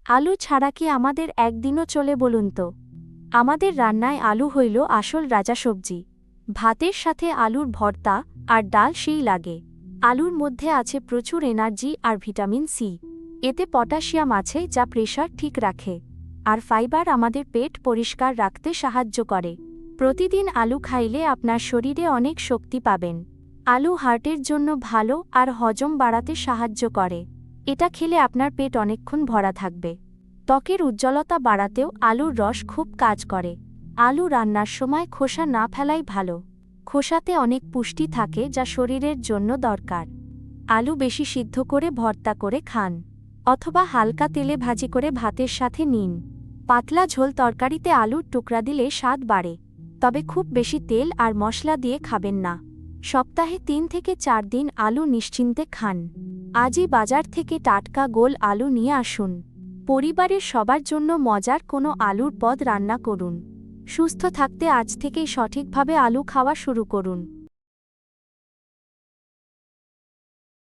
আলু ছাড়া কি আমাদের একদিনও চলে বলুন তো? আমাদের রান্নায় আলু হইল আসল রাজা সবজি। ভাতের সাথে আলুর ভর্তা আর ডাল সেই লাগে। আলুর মধ্যে আছে প্রচুর এনার্জি আর ভিটামিন সি। এতে পটাশিয়াম আছে যা প্রেশার ঠিক রাখে। আর ফাইবার আমাদের পেট পরিষ্কার রাখতে সাহায্য করে। প্রতিদিন আলু খাইলে আপনার শরীরে অনেক শক্তি পাবেন। আলু হার্টের জন্য ভালো আর হজম বাড়াতে সাহায্য করে। এটা খেলে আপনার পেট অনেকক্ষণ ভরা থাকবে। ত্বকের উজ্জ্বলতা বাড়াতেও আলুর রস খুব কাজ করে। আলু রান্নার সময় খোসা না ফেলাই ভালো। খোসাতে অনেক পুষ্টি থাকে যা শরীরের জন্য দরকার। আলু বেশি সিদ্ধ করে ভর্তা করে খান, অথবা হালকা তেলে ভাজি করে ভাতের সাথে নিন। পাতলা ঝোল তরকারিতে আলুর টুকরা দিলে স্বাদ বাড়ে, তবে খুব বেশি তেল আর মশলা দিয়ে খাবেন না। সপ্তাহে 3 থেকে 4 দিন আলু নিশ্চিন্তে খান। আজই বাজার থেকে টাটকা গোল আলু নিয়ে আসুন। পরিবারের সবার জন্য মজার কোনো আলুর পদ রান্না করুন। সুস্থ থাকতে আজ থেকেই সঠিকভাবে আলু খাওয়া শুরু করুন।